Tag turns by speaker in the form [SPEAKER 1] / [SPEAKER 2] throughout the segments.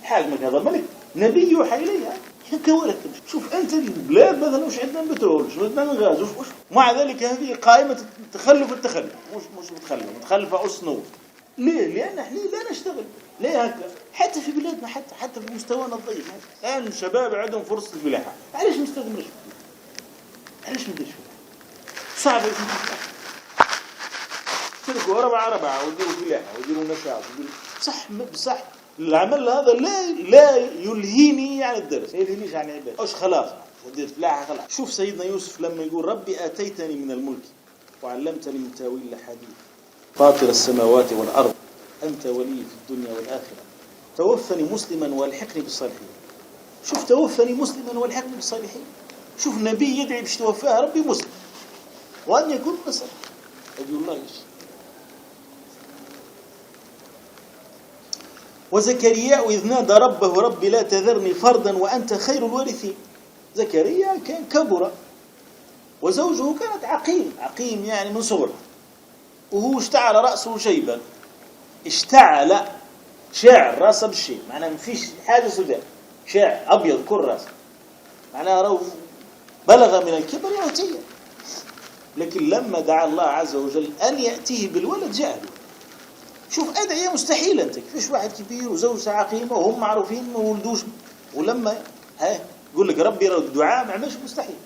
[SPEAKER 1] حاكمك هذا ملك نبي يوحى إليها كورك. شوف أنت البلاد مثلا وش عندنا بترول وش عندنا غاز وش مع ذلك هذه قائمة التخلف مش متخلفة أصنو. ليه؟ لأن احنا لا نشتغل. ليه هكذا؟ حتى في بلادنا حتى في مستوانا الضيق الآن الشباب عندهم فرصة الفلاحة. علاش نستثمرش؟ علاش نديرش صعب تركوا ربعة وديروا فلاحة وديروا نشاط صح العمل هذا لا يلهيني عن الدرس، يلهينيش عن العبادة. أش خلاص دير فلاحة خلاص. شوف سيدنا يوسف لما يقول ربي آتيتني من الملك وعلمتني من تاويل الأحاديث فاطر السماوات والأرض أنت ولي في الدنيا والآخرة توفني مسلما والحقني بالصالحين. شوف توفني مسلما والحقني بالصالحين. شوف النبي يدعي باش توفاه ربي مسلم وأن يكون مسلم. أقول الله إيش. وزكريا إذ نادى ربه ربي لا تذرني فردا وأنت خير الوارثين. زكريا كان كبر وزوجه كانت عقيم يعني من صغره وهو اشتعل رأسه شيبا. اشتعل شاعر راسه بالشيء معناه ما فيش حاجة سوداء شاعر أبيض كل راسه معناه رو بلغ من الكبر يأتيه. لكن لما دعا الله عز وجل أن يأتيه بالولد جاء له. شوف أدعية مستحيلة. أنت كيفاش واحد كبير وزوجته عقيمة وهم معروفين ما ولدوش ولما يقول لك ربي رد الدعاء ما عملش مستحيل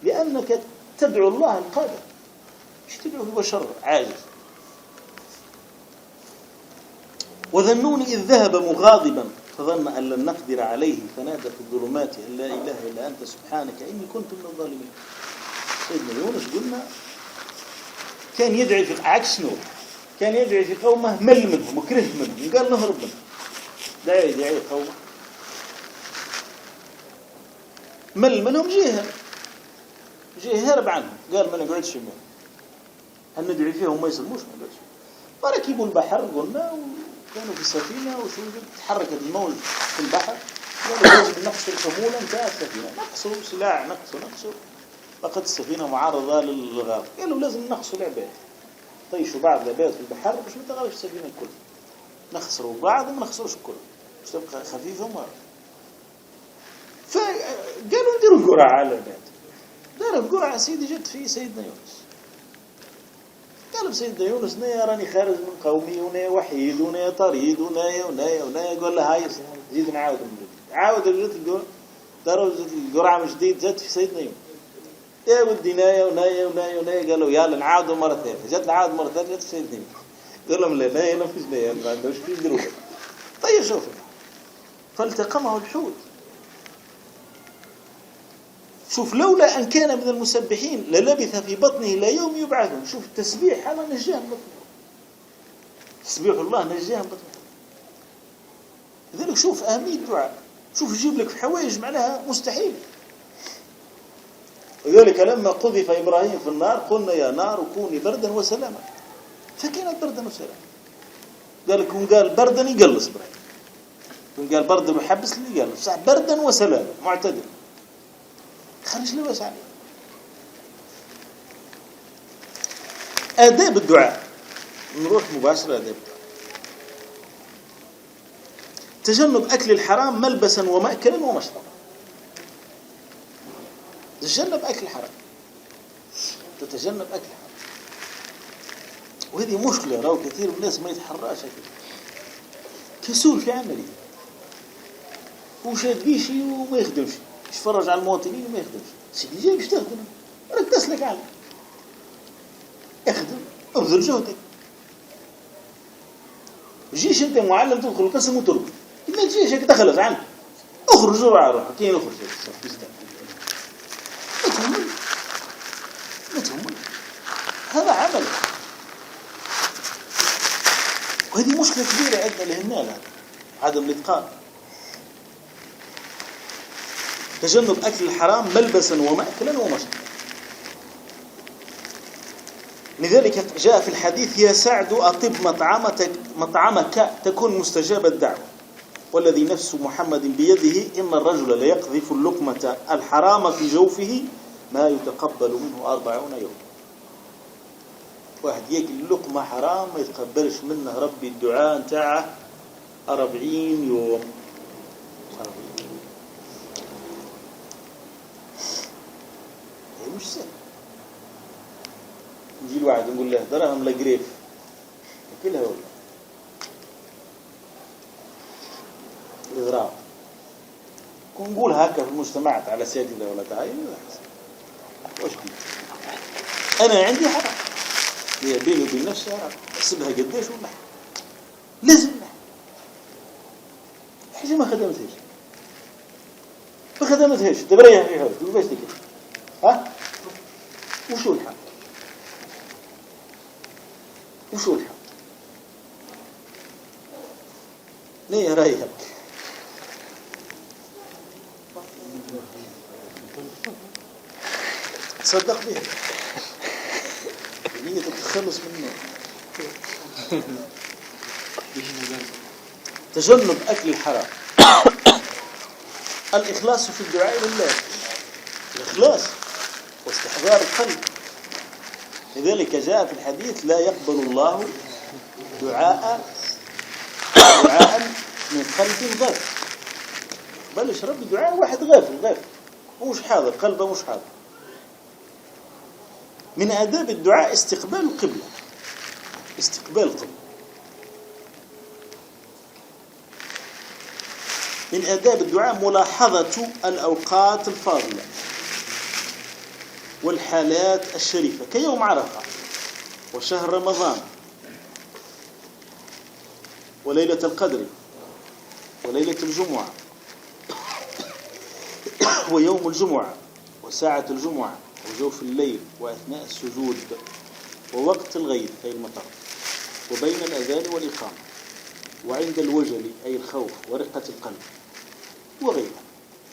[SPEAKER 1] لأنك تدعو الله القادر مش تدعو البشر عاجز. وذنون إذ ذهب مغاضبا فظن أن لن نقدر عليه فنادى في الظلمات أن لا إله إلا أنت سبحانك إني كنت من الظالمين. سيدنا يونس قلنا كان يدعي في عكس نوح كان يدعي في قومه مل منهم وكره منهم قال نهرب منهم. دعي قومه مل منهم جيه هرب عنهم قال ما نقعدش معهم هل ندعي فيهم ما يسلموش ما نقعدش. فركبوا البحر قلنا وكانوا في السفينة وشو تحركت الموج في البحر قالوا لازم نقصر الحمولة انتهت السفينة نقصوا سلاح نقصوا لقد السفينة معرضة للغرق قالوا لازم نقصوا العباد طيشوا بعض العباد في البحر باش ما تغرقش السفينة الكل نخسروا بعض وما نخسروش الكل باش تبقى خفيفة ومرة. فقالوا نديروا قرعة على العباد. داروا قرعة سيدي جت في سيدنا يونس قالوا سيدنا يونس نيا راني خارج من قومي ونيا وحيد ونيا طريد ونيا قال له هاي زيد نعاود عاود جت القرعة داروا القرعة من جديد جت في سيدنا يونس يا ودي نايا قالوا يلا نعاودوا مرة ثانية جت نعاود مرة ثانية جت في سيدنا يونس قال لهم لا نايا ما فيش نايا ما عندوش فيه يديروا. طيب شوف فالتقمه الحوت. شوف لولا أن كان من المسبحين للبث في بطنه إلى يوم يبعثون. شوف التسبيح هذا نجاه من بطنه تسبيح الله نجاه من بطنه. لذلك شوف أهمية الدعاء. شوف يجيب لك في حوايج معناها مستحيل. لذلك لما قذف إبراهيم في النار قلنا يا نار كوني بردا وسلاما فكانت بردا وسلاما. قال بردا يقلص إبراهيم قال بردا ويحبس اللي يقلص صح بردا وسلاما معتدل خرج لباس عليه. آداب الدعاء نروح مباشرة آداب الدعاء. تجنب أكل الحرام ملبسا ومأكلا ومشربا. تتجنب أكل الحرام تتجنب أكل الحرام وهذه مشكلة راهو كثير من الناس ما يتحراش كسول في عمله وشاد بيشي وما يخدمش يتفرج على المواطنين وما يخدمش سيدي جاي باش تخدم راك تسلك عنه اخدم ابذل جهدك. جيش انت معلم تدخل القسم وترقد ما تجيش هيك تخلص عنه اخرج روح كاين اخرج ما تهمل هذا عمل. وهذه مشكلة كبيرة عندنا لهنا عدم الاتقان. تجنب أكل الحرام ملبسا ومأكلا ومشربا. لذلك جاء في الحديث يا سعد أطب مطعمك تكون مستجاب الدعوة والذي نفس محمد بيده إن الرجل ليقذف اللقمة الحرام في جوفه ما يتقبل منه 40 يوم. واحد يأكل لقمة حرام ما يتقبلش منه ربي الدعاء نتاعه 40 يوم. مش سهل. نجي الواحد نقول له دراهم لقريف كلها ولا إغراء. نقول هكا في المجتمعات على سيادة ولا تعاين وش دي؟ أنا عندي حرام هي بيني وبين نفسي حرام أحسبها قديش ولا لازم حاجة ما خدمتهاش تبريها في حوالي تقول باش تكتب ها؟ وشو الحال؟ ليه رايك؟ تصدق بها هي تتخلص منه. تجنب أكل الحرام. الإخلاص في الدعاء لله، الإخلاص واستحضار القلب. لذلك جاء في الحديث لا يقبل الله دعاء من قلب غافل. بلش ربي دعاء واحد غافل مش حاضر، قلبه مش حاضر. من آداب الدعاء استقبال القبلة. من آداب الدعاء ملاحظة الأوقات الفاضلة والحالات الشريفة كيوم عرفة وشهر رمضان وليلة القدر وليلة الجمعة ويوم الجمعة وساعة الجمعة وجوف الليل وأثناء السجود ووقت الغيث أي المطر وبين الأذان والإقامة وعند الوجل أي الخوف ورقة القلب وغيرها.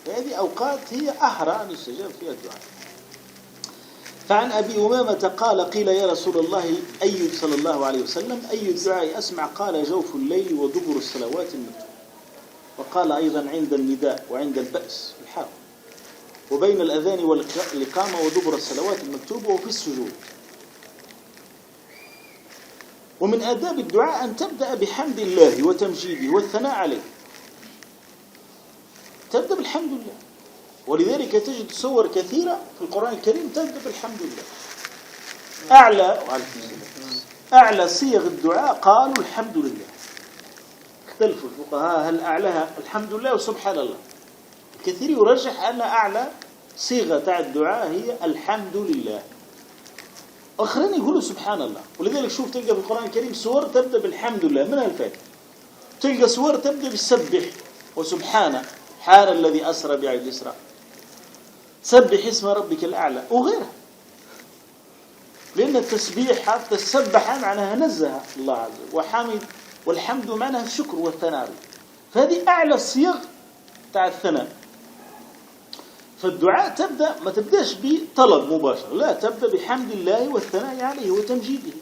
[SPEAKER 1] هذه أوقات هي أحرى أن يستجاب فيها الدعاء. فعن أبي أمامة قال قيل يا رسول الله صلى الله عليه وسلم أي الدعاء أسمع؟ قال جوف الليل ودبر الصلوات المكتوبة. وقال أيضا عند النداء وعند البأس الحار وبين الأذان والإقامة ودبر الصلوات المكتوبة وفي السجود. ومن آداب الدعاء أن تبدأ بحمد الله وتمجيده والثناء عليه. تبدأ بالحمد لله، ولذلك تجد صور كثيرة في القرآن الكريم تبدأ بالحمد لله. أعلى صيغ الدعاء قالوا الحمد لله. اختلفوا الفقهاء هل أعلاها الحمد لله وسبحان الله. الكثير يرجح أن أعلى صيغة تاع الدعاء هي الحمد لله. آخرين يقولوا سبحان الله. ولذلك شوف تلقى في القرآن الكريم سور تبدأ بالحمد لله منها الفاتحة. تلقى سور تبدأ بالسبح وسبحانه حال الذي أسرى بعبد الإسراء سبح اسم ربك الأعلى وغيرها. لأن التسبيح حتى تسبح معناها نزه الله عز وجل وحمد، والحمد معناها الشكر والثناء. فهذه أعلى الصيغ تاع الثناء. فالدعاء تبدأ ما تبدأش بطلب مباشر، لا، تبدأ بحمد الله والثناء عليه وتمجيده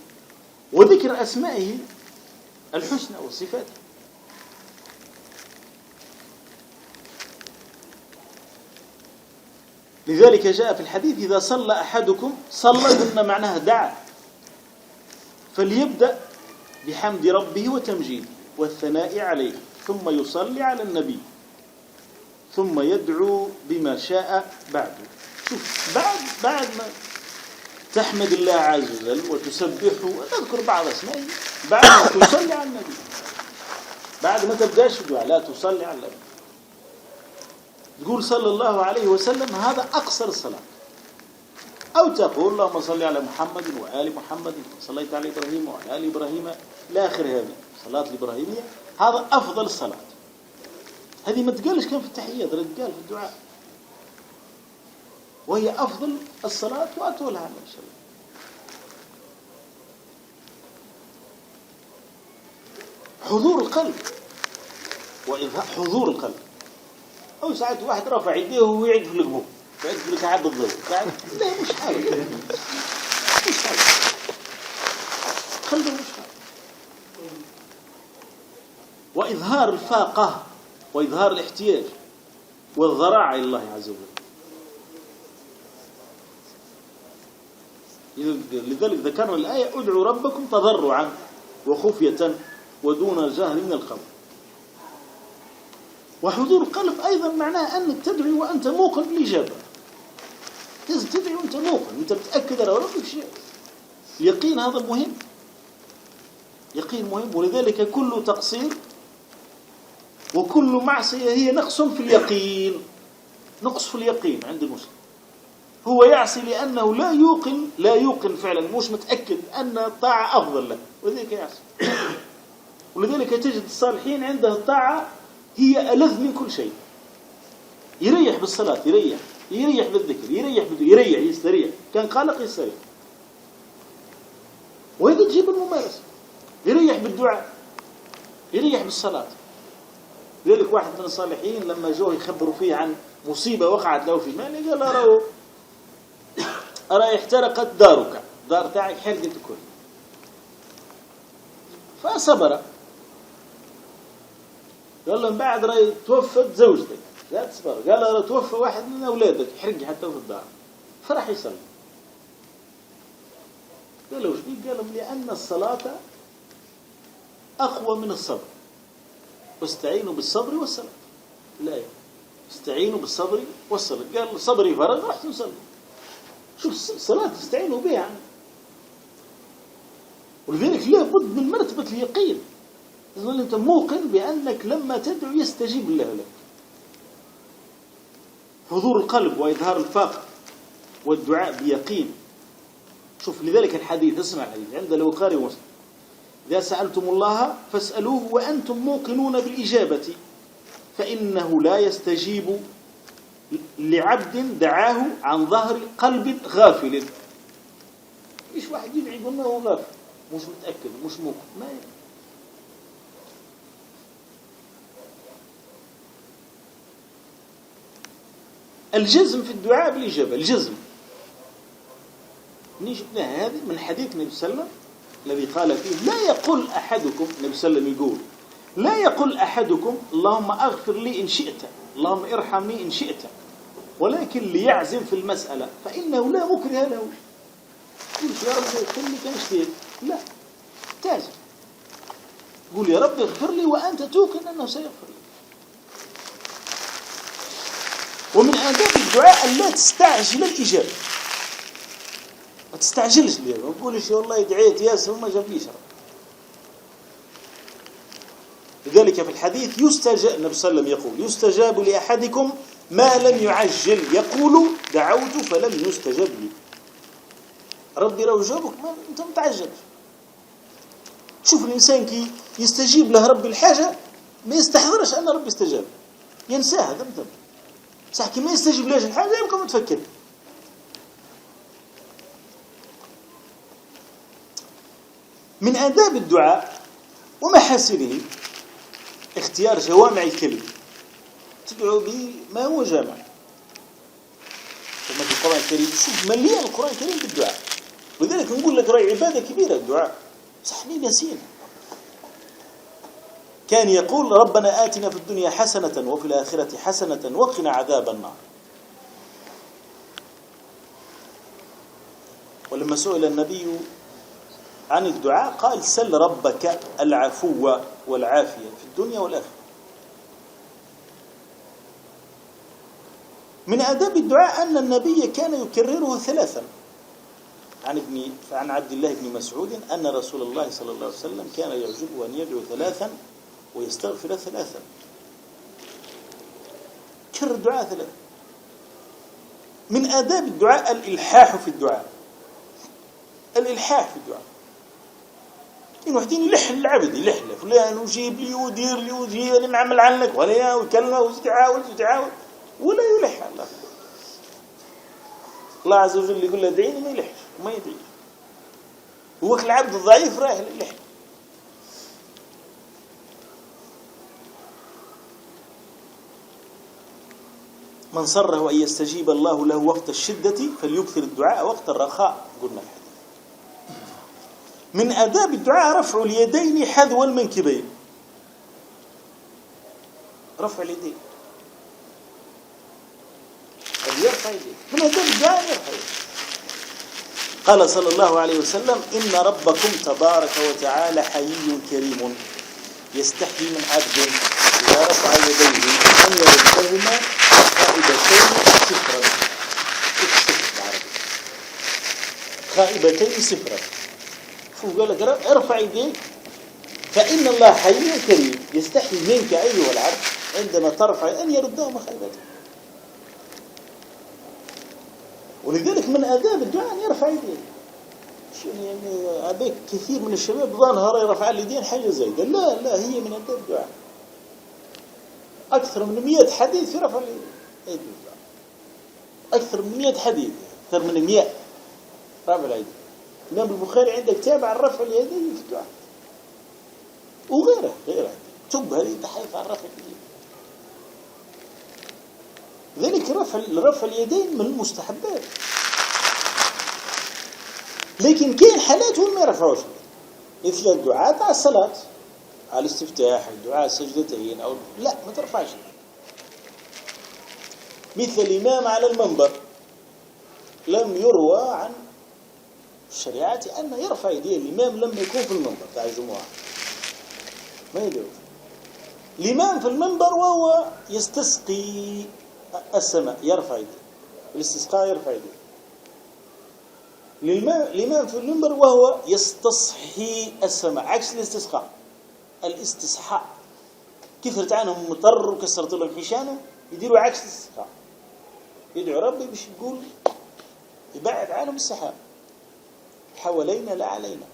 [SPEAKER 1] وذكر أسمائه الحسنى وصفاته. لذلك جاء في الحديث إذا صلى أحدكم صلى قلنا معناها دعا، فليبدأ بحمد ربه وتمجيده والثناء عليه ثم يصلي على النبي ثم يدعو بما شاء بعده. شوف بعد ما تحمد الله عز وجل وتسبحه وتذكر بعض أسمائه بعد ما تصلي على النبي، بعد ما تبدأش الدعاء لا تصلي على النبي تقول صلى الله عليه وسلم، هذا أقصر الصلاة. أو تقول اللهم صل على محمد وآل محمد صليت على إبراهيم وعلى آل إبراهيم لا آخر هذه صلاة الإبراهيمية. هذا أفضل الصلاة. هذه ما تقالش كان في التحيات، تقال في الدعاء، وهي أفضل الصلاة وأطولها إن شاء الله. حضور القلب وإظهار حضور القلب. أو ساعات واحد رافع يديه ويعد في القبور، يعد في الكعب الضوء، لا مش حاجة، قلبه مش حاجة. وإظهار الفاقة وإظهار الاحتياج والضراعة إلى الله عز وجل. لذلك ذكرنا الآية ادعوا ربكم تضرعا وخفية ودون الجهر من القول. وحضور القلب أيضا معناه أنك تدعي وأنت موقن بالإجابة. لازم تدعي وأنت موقن، أنت متأكد على ربك شيء. اليقين هذا مهم، يقين مهم. ولذلك كل تقصير وكل معصية هي نقص في اليقين، نقص في اليقين عند المسلم. هو يعصي لأنه لا يوقن فعلا، مش متأكد أن الطاعة أفضل له، ولذلك يعصي. ولذلك تجد الصالحين عنده الطاعة هي ألذ من كل شيء. يريح بالصلاة، يريح بالذكر، يستريح، كان قلق يستريح. وهذا تجيب الممارسة. يريح بالدعاء، يريح بالصلاة. لذلك واحد من الصالحين لما جوه يخبروا فيه عن مصيبة وقعت له في ماله، قال أرى احترقت دارك، دار تاعك حرقت الكل. فصبر. قال له من بعد راي توفت زوجتك، لا تصبر. قال له توفى واحد من أولادك حرق حتى في الدار. فراح يصلي. قال له وش بيك؟ قال لهم لأن الصلاة أقوى من الصبر، واستعينوا بالصبر والصلاة. لا استعينوا بالصبر والصلاة. قال الصبر يفرغ، رحت نصلي. شوف الصلاة تستعينوا بها يعني. ولذلك لابد من مرتبة اليقين. لازم أنت موقن بأنك لما تدعو يستجيب الله لك. حضور القلب وإظهار الفاقة والدعاء بيقين. شوف لذلك الحديث، اسمع الحديث عند البخاري ومسلم: إذا سألتم الله فاسألوه وأنتم موقنون بالإجابة، فإنه لا يستجيب لعبد دعاه عن ظهر قلب غافل. إيش واحد يدعي يقول هو غافل، مش متأكد، مش موقن، ما يدعي. الجزم في الدعاء بالإجابة، الجزم جبناها هذه من حديث النبي صلى الله عليه وسلم الذي قال فيه: لا يقول أحدكم، النبي صلى الله عليه وسلم يقول: لا يقول أحدكم اللهم أغفر لي إن شئت، اللهم ارحمني إن شئت، ولكن ليعزم في المسألة، فإنه لا مكره له. قل يا رب اغفر لي كان شتيت، لا تعزم، قول يا رب اغفر لي وأنت توقن أنه سيغفر لي. ومن آداب الدعاء أن لا تستعجل الإجابة، ما تستعجلش الإجابة، ما تقولش والله دعيت ياسر وما جابليش. لذلك في الحديث يستجاب، النبي صلى الله عليه وسلم يقول: يستجاب لأحدكم ما لم يعجل، يقول دعوت فلم يستجب لي. ربي لو جابك ما أنت متعجل. شوف الإنسان كي يستجيب له ربي الحاجة ما يستحضرش أن ربي استجاب، ينساها ذنب. صح كي ما يستجيب ليش الحاجة يبقى متفكر. من آداب الدعاء ومحاسنه اختيار جوامع الكلم، تدعو به ما هو جامع. كما في القرآن الكريم، شوف مليان القرآن الكريم بالدعاء. ولذلك نقول لك راهي عبادة كبيرة الدعاء، صح مين ياسين. كان يقول: ربنا آتنا في الدنيا حسنة وفي الآخرة حسنة وقنا عذاب النار. ولما سئل النبي عن الدعاء قال: سل ربك العفو والعافية في الدنيا والآخرة. من آداب الدعاء أن النبي كان يكرره ثلاثا. عن عبد الله بن مسعود أن رسول الله صلى الله عليه وسلم كان يعجبه أن يدعو ثلاثا ويستغفر ثلاثا. كرر الدعاء ثلاثا. من آداب الدعاء الإلحاح في الدعاء، الإلحاح في الدعاء. إن واحدين يلح العبد، يلح له فلان وجيب لي ودير لي وجيب لي نعمل عنك ولا وكلمة وتعاول ولا يلح الله. الله عز وجل يقول له ادعيني ما يلحش وما يدعي. هو العبد الضعيف رايح يلح. من سره أن يستجيب الله له وقت الشدة فليكثر الدعاء وقت الرخاء، قلنا الحديث. من آداب الدعاء رفع اليدين حذو المنكبين، رفع اليدين، يرفع يديه. من آداب الدعاء يرفع يديه. قال صلى الله عليه وسلم: إن ربكم تبارك وتعالى حيي كريم يستحيي من عبد إذا رفع يديه الغائبتين صفرا. شوف قال لك ارفع يديك فإن الله حي كريم يستحي منك أيها العبد عندما ترفع أن يردهما خيبتين. ولذلك من آداب الدعاء أن يرفع يديه. يعني أبيك كثير من الشباب ظنها يرفع اليدين حاجة زايدة. لا هي من آداب الدعاء. أكثر من 100 حديث في رفع اليدين. أكثر من 100 حديث، أكثر من 100 رفع اليدين. الإمام البخاري عنده كتاب عن رفع اليدين في الدعاء وغيره تب هذه تحيف عن رفع اليدين. ذلك رفع اليدين من المستحبات. لكن كاين حالات وين ما يرفعوش، مثل الدعاء تاع الصلاة على الاستفتاح، الدعاء السجدتين أو لا ما ترفعش. مثل الإمام على المنبر لم يروى عن الشريعة أن يرفع يديه الإمام لما يكون في المنبر تاع الجمعة، ما يدعو الإمام في المنبر وهو يستسقي السماء يرفع يديه، الاستسقاء يرفع يديه. الإمام في المنبر وهو يستصحي السماء عكس الاستسقاء. الاستصحاء كثرت عنهم مطر وكسرت لهم حشانه يديروا عكس الاستسقاء، يدعو ربي باش يقول يبعد عنهم السحاب حوالينا لا علينا،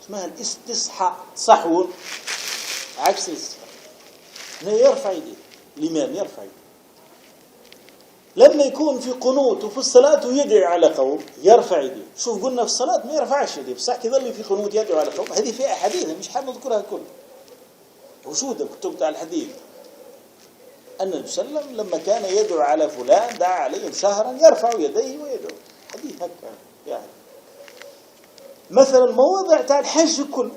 [SPEAKER 1] اسمها الاستصحاء، صحو عكس الاستسقاء. هنا يرفع يديه الإمام، يرفع يديه لما يكون في قنوت وفي الصلاة ويدعي على قوم يرفع يديه. شوف قلنا في الصلاة ما يرفعش يديه بصح يظل في قنوت يدعو على قوم، هذه فيها حديث مش حاب نذكرها كلها، وشوده كتب تاع الحديث أن النبي صلى الله عليه وسلم لما كان يدعو على فلان دعا عليهم شهرا يرفع يديه ويدعو، حديث هكذا يعني. مثلا المواضع تاع الحج كل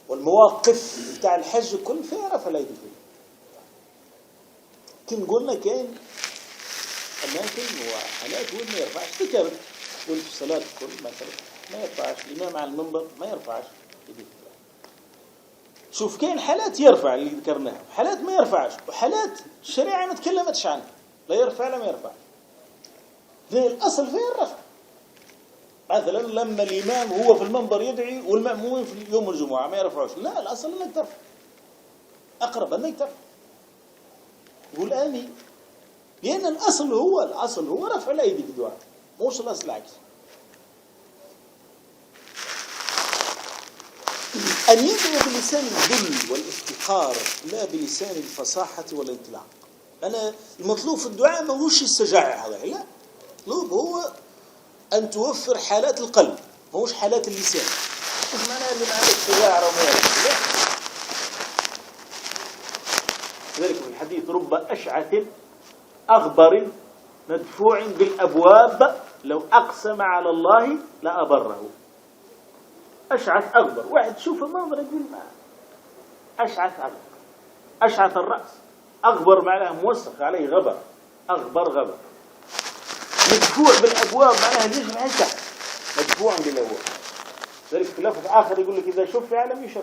[SPEAKER 1] والمواقف تاع الحج كل فيها رفع اليدين فيه. كم قلنا كاين أماكن وحالات وين ما يرفعش، ذكرت قلت في الصلاة كل مثلا ما يرفعش، الإمام على المنبر ما يرفعش يديه. شوف كاين حالات يرفع اللي ذكرناها، حالات ما يرفعش، وحالات الشريعة ما تكلمتش عنها لا يرفع لا ما يرفع. الأصل فيه الرفع. مثلا لما الإمام هو في المنبر يدعي والمأمومين في يوم الجمعة ما يرفعوش، لا الأصل أنك ترفع، أقرب أنك ترفع قول آمين، لأن الأصل هو رفع الأيدي في الدعاء، مش الأصل العكس. أن يدعو بلسان الذل والافتقار لا بلسان الفصاحة والانطلاق. أنا المطلوب في الدعاء ما هوش السجاع هذا، لا، المطلوب هو أن توفر حالات القلب، ما هوش حالات اللسان. مش معناه اللي ما عندك سجاع رمية، لا. لذلك في الحديث رب أشعث أغبر مدفوع بالأبواب لو أقسم على الله لأبره. أشعث أغبر، واحد تشوف المنظر يقول ما أشعث أغبر، أشعث الرأس، أغبر معناها موسخ عليه غبر، أغبر غبر. مدفوع بالأبواب معناها ليش ما يشعث، مدفوع بالأبواب. ذلك في لفظ آخر يقول لك إذا شفع لم يشفع،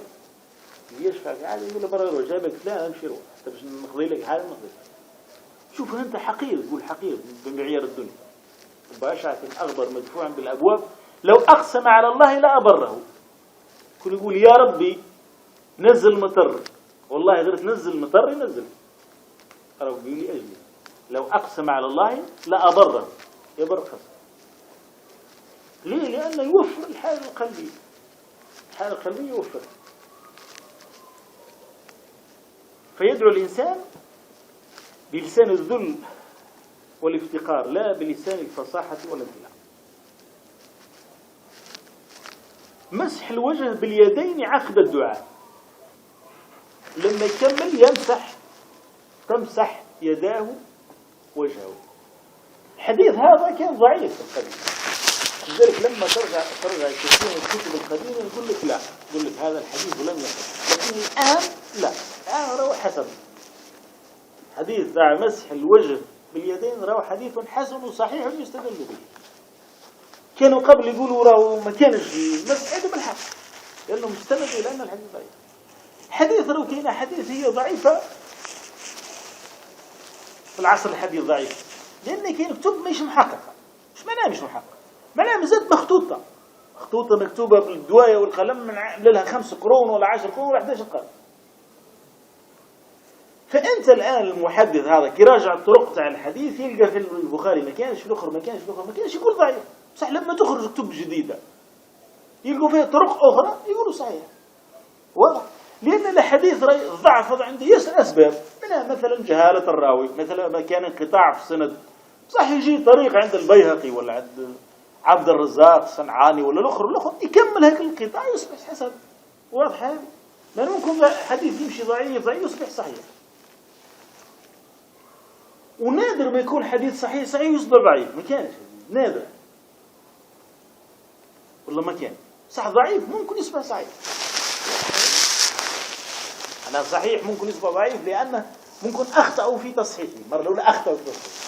[SPEAKER 1] يشفع في عادة يقول له برا جابك لا أمشي روح باش نقضي لك حاجة نقضي. شوف أنت حقير، تقول حقير بمعيار الدنيا. أشعث أغبر مدفوع بالأبواب لو أقسم على الله لا أبره. كل يقول يا ربي نزل مطر، والله غير تنزل مطر ينزل ربي لأجلي، لو أقسم على الله لا أبره، يبر خصم. ليه؟ لأنه يوفر الحالة القلبية، الحالة القلبية يوفر. فيدعو الإنسان بلسان الذل والافتقار لا بلسان الفصاحة والانطلاق. مسح الوجه باليدين عقب الدعاء، لما يكمل تمسح يداه وجهه. الحديث هذا كان ضعيف في القديم، لذلك لما ترجع كثير من الكتب القديمة يقول لك لا، يقول لك هذا الحديث لم يصح. لكن الآن لا، الآن روى حسن، حديث تاع مسح الوجه باليدين روى حديث حسن وصحيح يستدل به. كانوا قبل يقولوا راهو ما كانش المسح هذا بالحق، لأنه مستند إلى أن الحديث ضعيف. حديث لو كاين حديث هي ضعيفة في العصر الحديث ضعيف، لأن كاين كتب مش محققة. مش معناها مش محققة، معناها مازالت مخطوطة، خطوطة مكتوبة بالدواية والقلم من لها 5 قرون ولا 10 قرون ولا 11 قرن. فأنت الآن المحدث هذا كي راجع الطرق تاع الحديث يلقى في البخاري ما كانش، في الآخر ما كانش، في الآخر ما كانش، يقول ضعيف. صح لما تخرج كتب جديدة يلقوا فيها طرق أخرى يقولوا صحيح. واضح؟ لأن الحديث ضعف عنده يسر أسباب، منها مثلا جهالة الراوي، مثلا ما كان انقطاع في السند. صح يجي طريق عند البيهقي ولا عند عبد الرزاق الصنعاني ولا الآخر يكمل هيك الانقطاع يصبح حسن. واضح هذه؟ ما ممكن حديث يمشي ضعيف يصبح صحيح. ونادر ما يكون حديث صحيح يصبح ضعيف، ما كانش نادر. والله ما كان صح ضعيف ممكن يصبح صحيح. أنا صحيح ممكن يصبح ضعيف لأنه ممكن أخطأوا في تصحيحه مرة لولا أخطأوا في تصحيحه.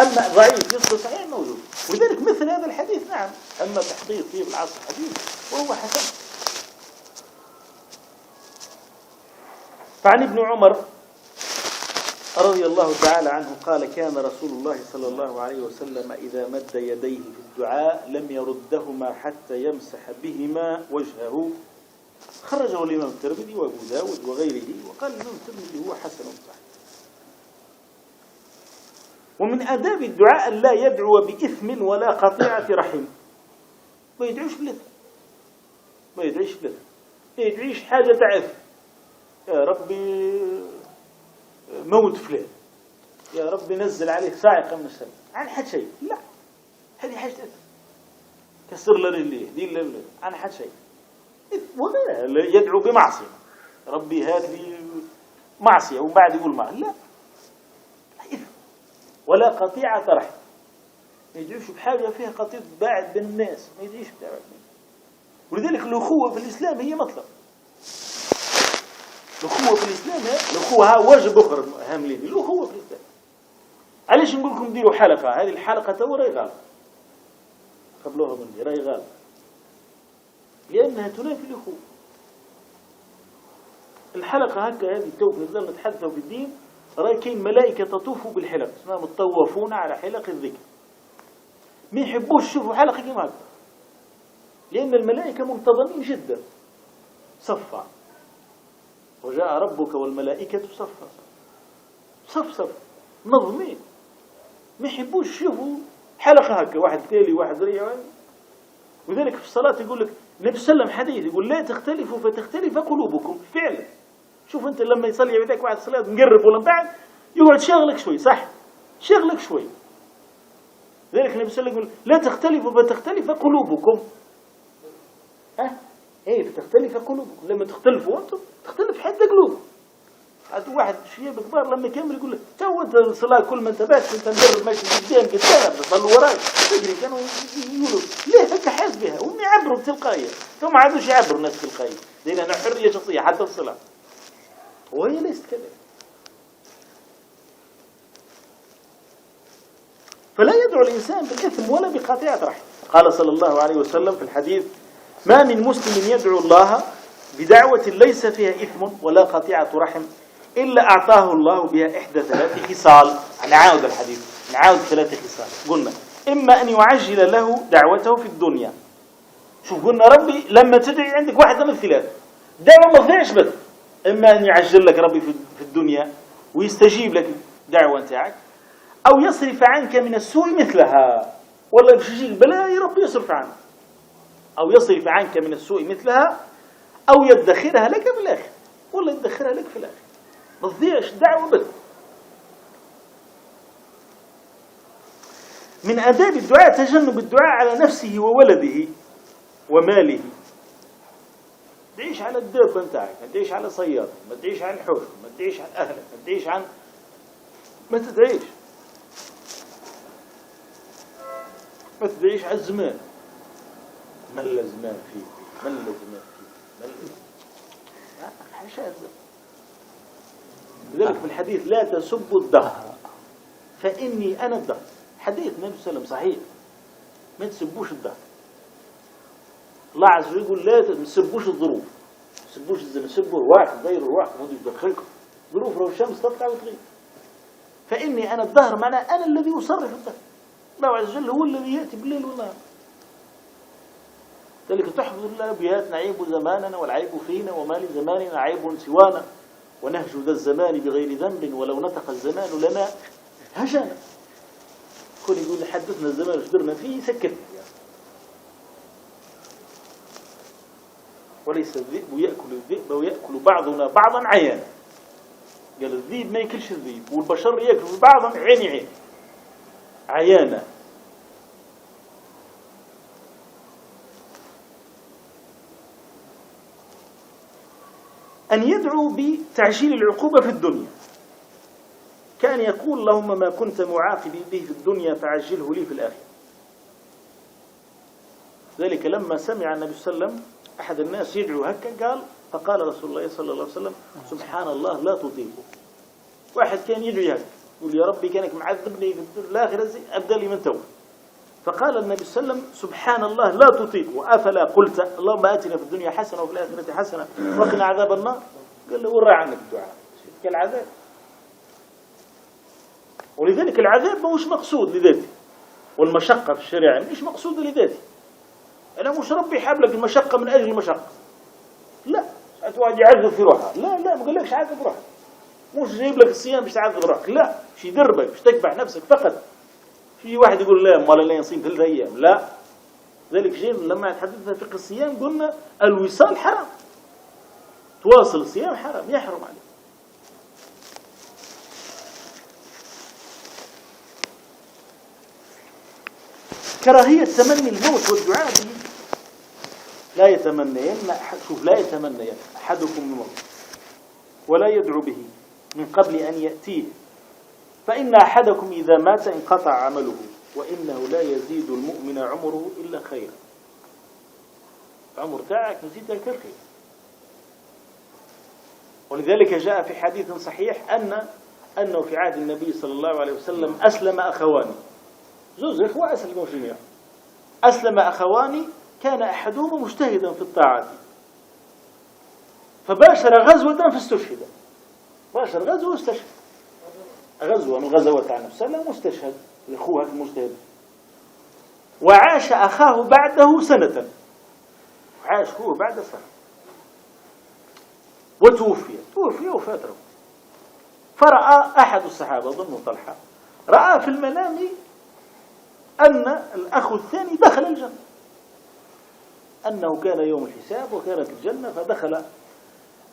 [SPEAKER 1] أما ضعيف يصبح صحيح موجود. ولذلك مثل هذا الحديث نعم أما تحقيق فيه في العصر الحديث وهو حسن. فعن ابن عمر رضي الله تعالى عنه قال كان رسول الله صلى الله عليه وسلم إذا مد يديه في الدعاء لم يردهما حتى يمسح بهما وجهه. خرجه الإمام الترمذي وأبو داود وغيره، وقال الإمام الترمذي هو حسن صحيح. ومن آداب الدعاء لا يدعو بإثم ولا قطيعة رحم. ما يدعوش بالإثم، ما يدعيش بالإثم، يدعيش حاجة تعث يا ربي موت فلان، يا ربي نزل عليه صاعقة من السماء عن حد شيء. لا، هذه حاجة كسر له رجليه دين له عن حد شيء. وغيرها يدعو بمعصية، ربي هات لي معصية وبعد يقول معصية. لا، إثم ولا قطيعة رحم. ما يدعوش بحاجة فيها قطيعة باعد بين الناس، ما يدعوش بتاعت. ولذلك الأخوة في الإسلام هي مطلب. الأخوة في الإسلام الأخوة واجب أخر أهم لي الأخوة في الإسلام. علاش نقول لكم ديروا حلقة؟ هذه الحلقة تو راهي غالبة، قبلوها مني راهي غالبة، لأنها تنافي الأخوة. الحلقة هكا هذه تو نزلنا نتحدثوا في الدين، راهي كاين ملائكة تطوف بالحلق اسمها مطوفون على حلق الذكر. ما يحبوش يشوفوا حلقة كيما هكا، لأن الملائكة منتظمين جدا صفا. وجاء ربك والملائكة صفا صف منظمين. ما يحبوش يشوفوا حلقة هكا، واحد تالي واحد ريع. وذلك في الصلاة يقول لك النبي صلى الله عليه وسلم حديث يقول لا تختلفوا فتختلف قلوبكم. فعلا شوف أنت لما يصلي بداك واحد الصلاة مقرب ولا بعد يقعد شاغلك شوي، صح شاغلك شوي. ذلك النبي صلى الله عليه وسلم يقول لا تختلفوا فتختلف قلوبكم. ايه فتختلف قلوبكم. لما تختلفوا انتم تختلف حتى قلوب. هذا واحد شياب كبار لما يكمل يقول لك تو انت الصلاه كل ما انتبهت كنت ندرب ماشي قدام تصلوا وراي تجري. كانوا يقولوا ليه هكا حاس بها وهم يعبروا بتلقائيه. ثم ما عادوش يعبروا الناس تلقائيه لان حريه شخصيه حتى في الصلاه، وهي ليست كذلك. فلا يدعو الانسان بالاثم ولا بقطيعه رحم. قال صلى الله عليه وسلم في الحديث ما من مسلم يدعو الله بدعوة ليس فيها إثم ولا قطيعة رحم إلا أعطاه الله بها إحدى 3 خصال. نعاود الحديث، نعاود 3 خصال. قلنا إما أن يعجل له دعوته في الدنيا. شوف قلنا ربي لما تدعي عندك واحدة من 3 دعوة ما فيهاش بس. إما أن يعجل لك ربي في الدنيا ويستجيب لك الدعوة نتاعك، أو يصرف عنك من السوء مثلها. والله باش يجيك بلاء ربي يصرف عنك، أو يصرف عنك من السوء مثلها، أو يدخرها لك في الآخر. والله يدخرها لك في الآخر. ما تضيعش دعوة بس. من آداب الدعاء تجنب الدعاء على نفسه وولده وماله. ما تدعيش على الدابة نتاعك، ما تدعيش على سيارة، ما تدعيش عن حوش، ما تدعيش عن أهلك، ما تدعيش عن ما تدعيش على الزمان. مل زمان فيه، مل زمان فيه، مل حاشا. لذلك في الحديث لا تسبوا الدهر فإني أنا الدهر. حديث النبي صلى الله عليه وسلم صحيح، ما تسبوش الدهر. الله عز وجل يقول لا تسبوش الظروف، ما تسبوش الزمن، سبوا الواحد غير الواحد ما يدخلكم ظروف. لو الشمس تطلع وتغيب. فإني أنا الدهر معناه أنا الذي أصرف الدهر. الله عز وجل هو الذي يأتي بالليل والنهار. ذلك تحفظ الأبيات: نعيب زماننا والعيب فينا، وما لزماننا عيب سوانا، ونهج ذا الزمان بغير ذنب، ولو نطق الزمان لنا هجنا. كل يقول حدثنا الزمان وشدرنا فيه سكت. وليس الذئب يأكل الذئب ويأكل بعضنا بعضا عيانا. قال الذئب ما ياكلش الذئب، والبشر يأكل بعضا عين عيانا. أن يدعو بتعجيل العقوبة في الدنيا، كان يقول: اللهم ما كنت معاقبي به في الدنيا فعجله لي في الآخرة. ذلك لما سمع النبي صلى الله عليه وسلم أحد الناس يدعو هكا فقال رسول الله صلى الله عليه وسلم: سبحان الله لا تطيقه. واحد كان يدعو هكا يقول: يا ربي كانك معذبني في الآخرة أبدأ لي من توبة. فقال النبي صلى الله عليه وسلم: سبحان الله لا تطيقه، أفلا قلت اللهم آتنا في الدنيا حسنة وفي الآخرة حسنة وقنا عذاب النار؟ قال له: ورع عنك الدعاء كالعذاب. ولذلك العذاب مش مقصود لذاته، والمشقة في الشريعة مش مقصودة لذاته. أنا مش ربي يحب لك المشقة من أجل المشقة، لا. واحد يعذب في روحه، لا ما قالكش عذب روحك، مش جايب لك الصيام باش تعذب روحك، لا، باش يدربك باش تكبح نفسك فقط. في واحد يقول: لا ولا لا نصيم 3 أيام، لا. ذلك شيء لما تحدثنا فقه الصيام قلنا الوصال حرام، تواصل الصيام حرام، يحرم عليك. كراهية تمني الموت والدعاء به. لا يتمنين، شوف، لا يتمنين أحدكم الموت ولا يدعو به من قبل أن يأتيه، فإن أحدكم إذا مات انقطع عمله، وإنه لا يزيد المؤمن عمره إلا خيرا. عمر تاعك نزيد لك الخير. ولذلك جاء في حديث صحيح أنه في عهد النبي صلى الله عليه وسلم أسلم أخوان، زوج إخوة أسلموا جميعا. أسلم أخوان كان أحدهما مجتهدا في الطاعات، فباشر غزوة فاستشهد. باشر غزوة واستشهد، غزوة من غزوات عن السلام مستشهد، أخوها المجتهد. وعاش أخاه بعده سنة، عاش هو بعد سنة، توفي وفاته. فرأى أحد الصحابة ظن طلحة، رأى في المنام أن الأخ الثاني دخل الجنة، أنه كان يوم الحساب وكانت الجنة، فدخل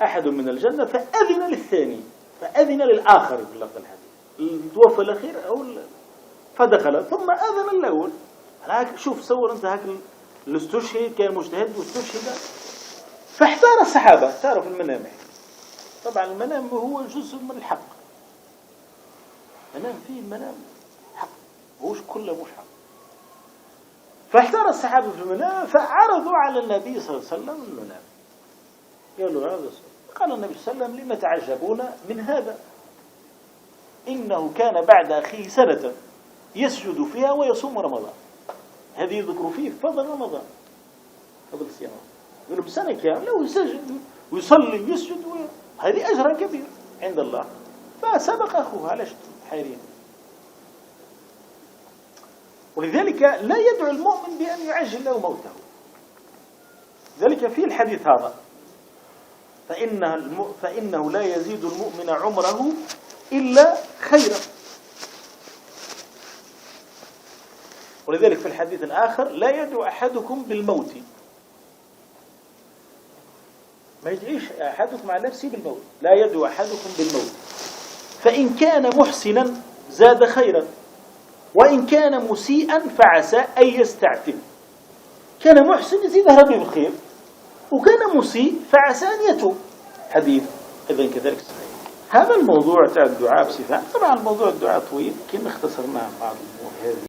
[SPEAKER 1] أحد من الجنة فأذن للثاني، فأذن للآخر في اللفظ الحديث، توفى الأخير فدخل ثم أذن الأول. شوف صور أنت هاك اللي استشهد كان مجتهد واستشهد. فاحتار الصحابة، احتاروا في المنام. طبعا المنام هو جزء من الحق، المنام حق، مش كله مش حق. فاحتار الصحابة في المنام، فعرضوا على النبي صلى الله عليه وسلم المنام. قالوا هذا صحيح. قال النبي صلى الله عليه وسلم: لما تعجبون من هذا؟ إنه كان بعد أخيه سنة يسجد فيها ويصوم رمضان. هذه يذكر فيه فضل رمضان، فضل الصيام. يقول بسنة كاملة ويسجد ويصلي ويسجد، هذه أجر كبير عند الله. فسبق أخوه، علاش حيرين؟ ولذلك لا يدعو المؤمن بأن يعجل له موته. ذلك في الحديث هذا: فإنه لا يزيد المؤمن عمره إلا خيرا. ولذلك في الحديث الآخر: لا يدعو أحدكم بالموت، ما يدعيش أحدكم على نفسه بالموت، لا يدعو أحدكم بالموت، فإن كان محسنا زاد خيرا، وإن كان مسيئا فعسى أن يستعتب. كان محسن يزيد ربي بالخير، وكان مسيء فعسى أن يتوب. حديث إذن كذلك صحيح. هذا الموضوع تاع الدعاء بصفة. طبعا موضوع الدعاء طويل، لكن اختصرناه بعض الأمور هذه.